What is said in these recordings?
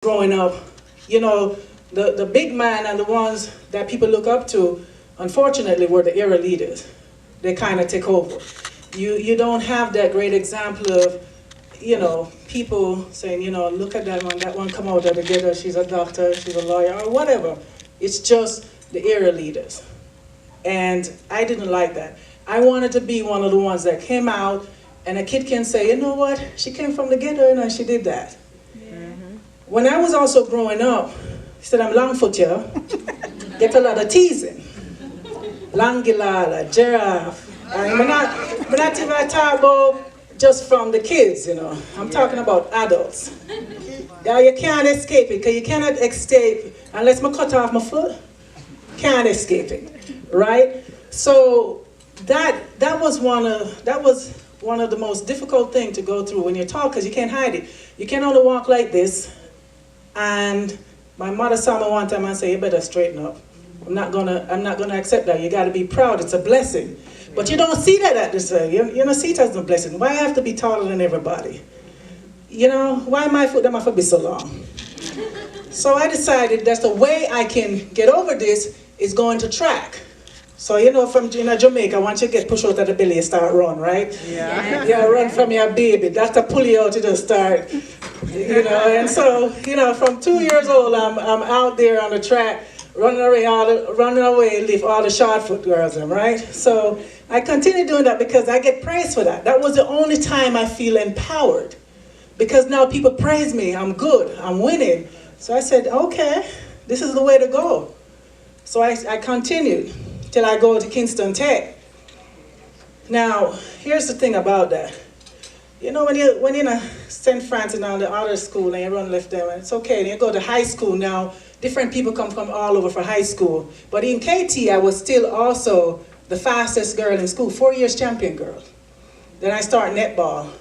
growing up, you know, the big man and the ones that people look up to, unfortunately, were the era leaders. They kind of take over. You don't have that great example of, people saying, look at that one come out of the ghetto, she's a doctor, she's a lawyer, or whatever. It's just the era leaders. And I didn't like that. I wanted to be one of the ones that came out, and a kid can say, you know what, she came from the ghetto, and she did that. When I was also growing up, he said, I'm Longfoot, yeah. Get a lot of teasing. Gala, giraffe. I'm not even talking about just from the kids, I'm talking about adults. Now you can't escape it, because you cannot escape, unless I cut off my foot, can't escape it, right? So that was one of the most difficult things to go through when you talk, because you can't hide it. You can only walk like this. And my mother saw me one time and said, you better straighten up. I'm not gonna accept that. You gotta be proud, it's a blessing. But you don't see that at this way. You don't see it as a blessing. Why I have to be taller than everybody? Why my foot be so long? So I decided that's the way I can get over this is going to track. So from Jamaica, once you get pushed out of the belly, you start run, right? Yeah. Yeah, run from your baby. That's to pull you out, you just start. And so, from 2 years old, I'm out there on the track, running away, leave all the short foot girls, right? So I continue doing that because I get praised for that. That was the only time I feel empowered, because now people praise me. I'm good. I'm winning. So I said, okay, this is the way to go. So I continued till I go to Kingston Tech. Now, here's the thing about that. When you're in St. Francis and the other school and you run left there, it's okay. Then you go to high school now, different people come from all over for high school. But in KT, I was still also the fastest girl in school, 4 years champion girl. Then I started netball.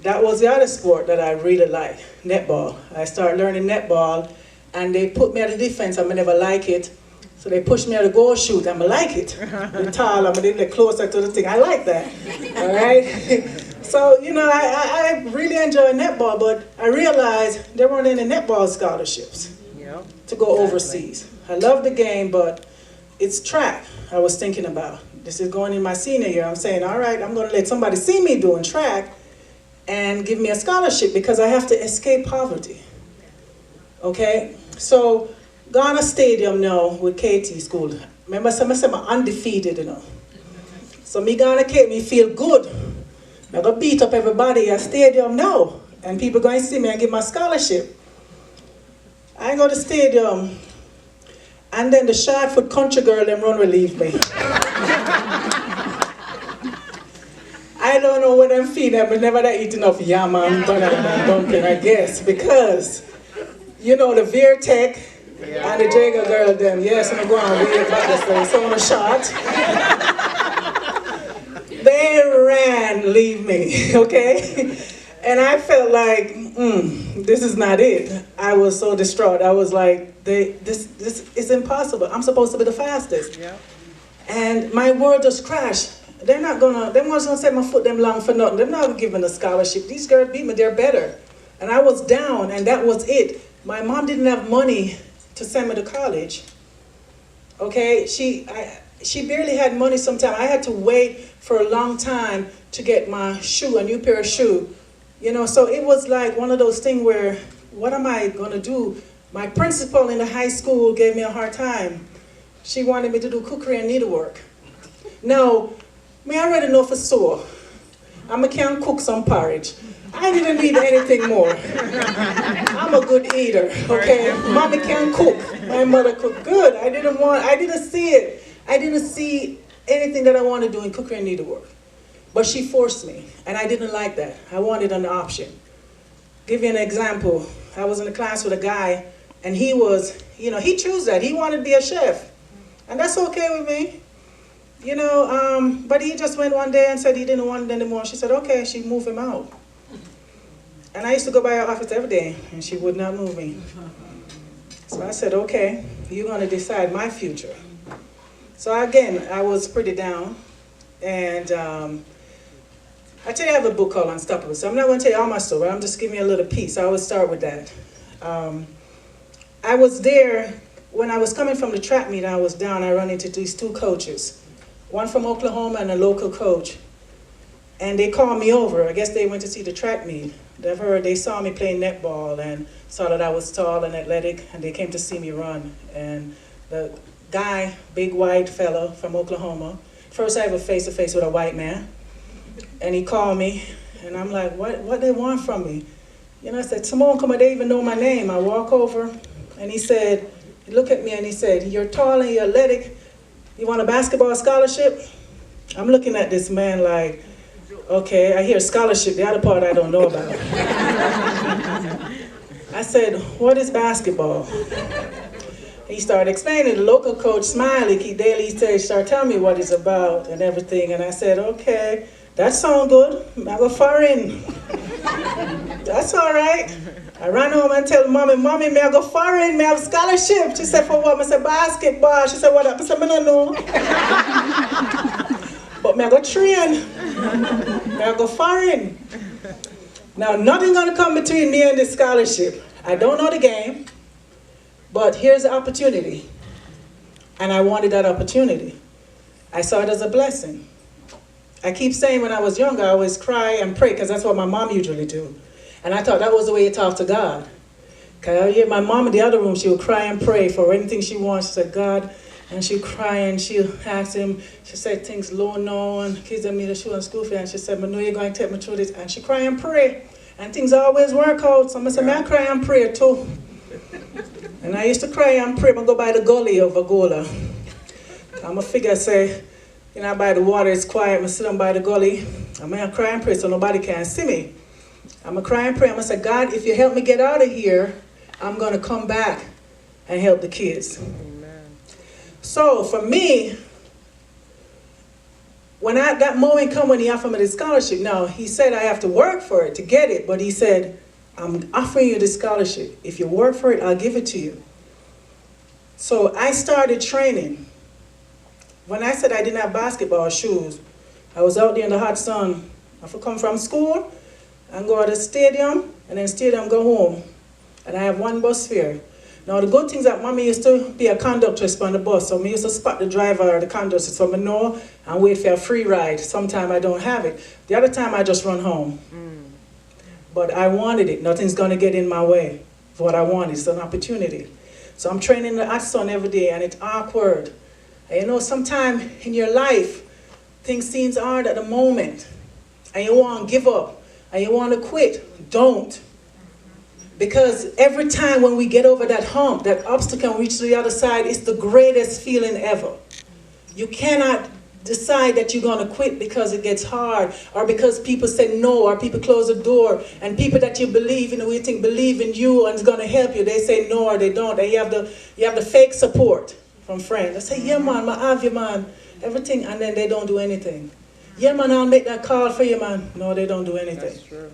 That was the other sport that I really liked, netball. I started learning netball, and they put me at the defense, I never like it. So they pushed me at the goal shoot, I like it. I'm tall, I'm a little closer to the thing, I like that, all right? So, I really enjoy netball, but I realized there weren't any netball scholarships to go overseas. I love the game, but it's track I was thinking about. This is going in my senior year. I'm saying, all right, I'm going to let somebody see me doing track and give me a scholarship because I have to escape poverty. Okay? So, Ghana Stadium now with KT school. Remember, I said I'm undefeated, So me Ghana Cape, me feel good. I'm going to beat up everybody at stadium now. And people going to see me and give my scholarship. I go to stadium. And then the short foot country girl, them run relieve me. I don't know what I'm feeding, but never that eat enough yam and banana and dumpling, I guess. Because, the Veertech and the Jager girl, them, yes, I'm going to wave back this so on a shot. They ran, leave me, okay? And I felt like, this is not it. I was so distraught. I was like, this is impossible. I'm supposed to be the fastest. Yeah. And my world just crashed. They're not gonna set my foot them long for nothing. They're not giving a scholarship. These girls beat me, they're better. And I was down, and that was it. My mom didn't have money to send me to college. Okay, she barely had money sometimes. I had to wait for a long time to get my shoe, a new pair of shoe. So it was like one of those things where, what am I gonna do? My principal in the high school gave me a hard time. She wanted me to do cookery and needlework. Now, I already know for sure, I can cook some porridge. I didn't need anything more. I'm a good eater, okay? Mommy can cook. My mother cooked good. I didn't see it. I didn't see anything that I wanted to do in cookery and needlework. But she forced me, and I didn't like that. I wanted an option. Give you an example. I was in a class with a guy, and he was, he chose that. He wanted to be a chef. And that's okay with me. But he just went one day and said he didn't want it anymore. She said, okay, she moved him out. And I used to go by her office every day, and she would not move me. So I said, okay, you're going to decide my future. So again, I was pretty down, and I tell you, I have a book called Unstoppable, so I'm not going to tell you all my story. I'm just giving you a little piece. I always start with that. I was there, when I was coming from the track meet, I was down, I run into these two coaches, one from Oklahoma and a local coach. And they called me over. I guess they went to see the track meet. They saw me playing netball and saw that I was tall and athletic, and they came to see me run. And the guy, big white fellow from Oklahoma, first I have a face-to-face with a white man, and he called me, and I'm like, what they want from me? You know, I said, Simone, come on, they even know my name. I walk over, and he said, he looked at me and he said, you're tall and you're athletic, you want a basketball scholarship? I'm looking at this man like, okay, I hear scholarship, the other part I don't know about. I said, what is basketball? He started explaining. The local coach, Smiley, he daily started telling me what it's about and everything. And I said, okay, that sounds good. I go foreign. That's all right. I ran home and tell Mommy, may I go foreign? May I have scholarship? She said, for what? I said, basketball. She said, what up? I said, I don't know. But may I go train? May I go foreign? Now, nothing gonna come between me and this scholarship. I don't know the game, but here's the opportunity. And I wanted that opportunity. I saw it as a blessing. I keep saying when I was younger, I always cry and pray, because that's what my mom usually do. And I thought that was the way you talk to God. Because I hear my mom in the other room, she would cry and pray for anything she wants. She said, God, and she'd cry and she'd ask him, she said things low now, and kids that need a shoe and school fee, and she said, I know you're going to take me through this. And she cry and pray, and things always work out. So I said, man, I cry and pray too. And I used to cry and pray, I go by the gully of Gala. I'm a figure, say, you know, by the water, it's quiet, I sit down by the gully, I'm going to cry and pray so nobody can see me. I'm going to cry and pray, I'm going to say, God, if you help me get out of here, I'm going to come back and help the kids. So for me, when that moment come when he offered me the scholarship, now he said I have to work for it to get it, but he said, I'm offering you the scholarship. If you work for it, I'll give it to you. So I started training. When I said I didn't have basketball shoes, I was out there in the hot sun. I would come from school and go to the stadium, and then stadium go home. And I have one bus fare. Now the good thing is that Mommy used to be a conductress on the bus, so me used to spot the driver or the conductor, so I know and wait for a free ride. Sometimes I don't have it. The other time I just run home. But I wanted it. Nothing's going to get in my way of what I want. It's an opportunity. So I'm training the hot sun every day, and it's awkward. And you know, sometimes in your life, things seem hard at the moment, and you want to give up, and you want to quit. Don't. Because every time when we get over that hump, that obstacle and reach to the other side, it's the greatest feeling ever. You cannot decide that you're going to quit because it gets hard, or because people say no, or people close the door, and people that you believe in, we think believe in you and it's going to help you, they say no or they don't, and you have the fake support from friends. They say, yeah man, I have you man, everything, and then they don't do anything. Yeah man, I'll make that call for you man. No, they don't do anything. That's true.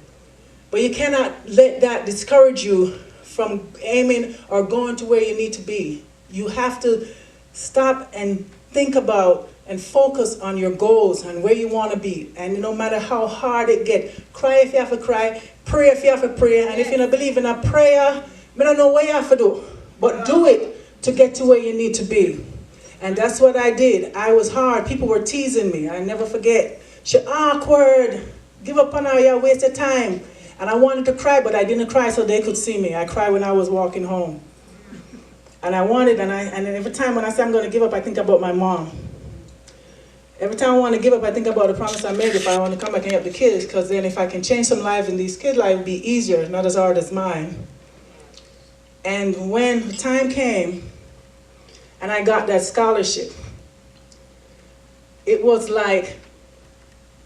But you cannot let that discourage you from aiming or going to where you need to be. You have to stop and think about and focus on your goals and where you want to be. And no matter how hard it gets, cry if you have to cry, pray if you have to pray. And if you don't believe in a prayer, I don't know what you have to do. But do it to get to where you need to be. And that's what I did. I was hard. People were teasing me. I never forget. You're awkward. Give up on her. You waste your time. And I wanted to cry, but I didn't cry so they could see me. I cried when I was walking home. And I wanted, and every time when I say I'm going to give up, I think about my mom. Every time I want to give up, I think about the promise I made if I want to come back and help the kids, because then if I can change some lives in these kids' lives, it would be easier, not as hard as mine. And when the time came, and I got that scholarship, it was like,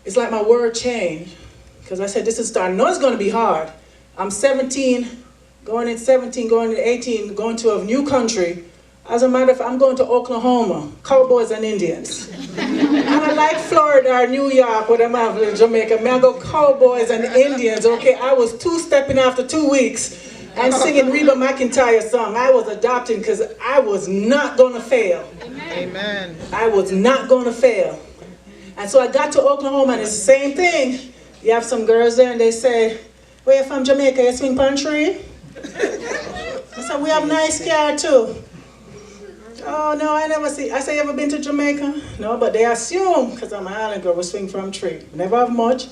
it's like my world changed. Because I said, this is starting. I know it's going to be hard. I'm 17, going in 17, going in 18, going to a new country. As a matter of fact, I'm going to Oklahoma, cowboys and Indians. And I like Florida or New York, where I'm in Jamaica. Man, I go cowboys and Indians, okay? I was two-stepping after 2 weeks and singing Reba McEntire's song. I was adopting because I was not going to fail. Amen. I was not going to fail. And so I got to Oklahoma, and it's the same thing. You have some girls there and they say, "Where you from Jamaica, you swing pan tree?" I said, "We have nice car too." "Oh no, I never see." I say, "You ever been to Jamaica?" "No," but they assume, because I'm an island girl, we swing from tree. Never have much,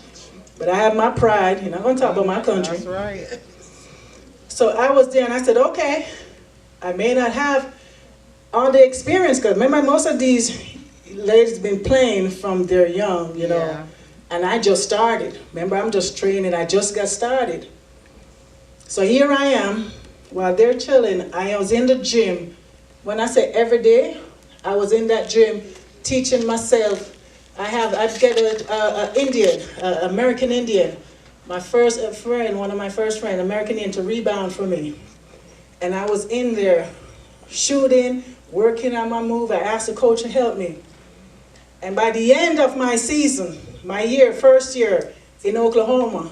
but I have my pride. You're not going to talk about my country. That's right. So I was there and I said, okay, I may not have all the experience, because remember, most of these ladies been playing from their young, you know. Yeah. And I just started. Remember, I'm just training. I just got started. So here I am, while they're chilling. I was in the gym. When I say every day, I was in that gym teaching myself. I've got an Indian, American Indian. My first friend, one of my first friends, American Indian, to rebound for me. And I was in there shooting, working on my move. I asked the coach to help me. And by the end of my season, my first year in Oklahoma,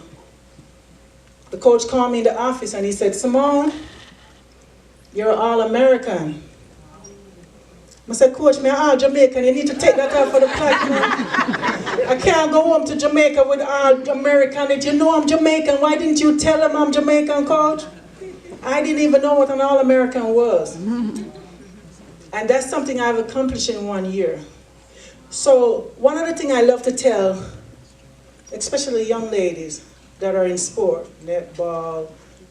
the coach called me in the office and he said, "Simone, you're All-American." I said, "Coach, me all Jamaican, you need to take that off for the platinum. I can't go home to Jamaica with all American. If you know I'm Jamaican, why didn't you tell them I'm Jamaican, coach?" I didn't even know what an All-American was. And that's something I've accomplished in 1 year. So one other thing I love to tell, especially young ladies that are in sport, netball,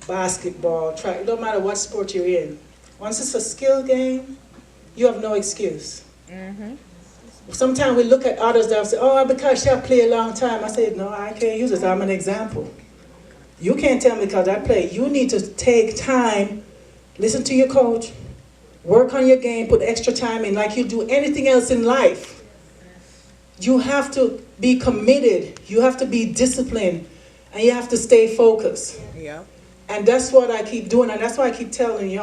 basketball, track, it don't matter what sport you're in. Once it's a skill game, you have no excuse. Sometimes we look at others that say, "Oh, because she played a long time." I say, "No, I can't use it. I'm an example. You can't tell me because I play." You need to take time, listen to your coach, work on your game, put extra time in like you do anything else in life. You have to be committed. You have to be disciplined. And you have to stay focused. Yeah. And that's what I keep doing. And that's why I keep telling you.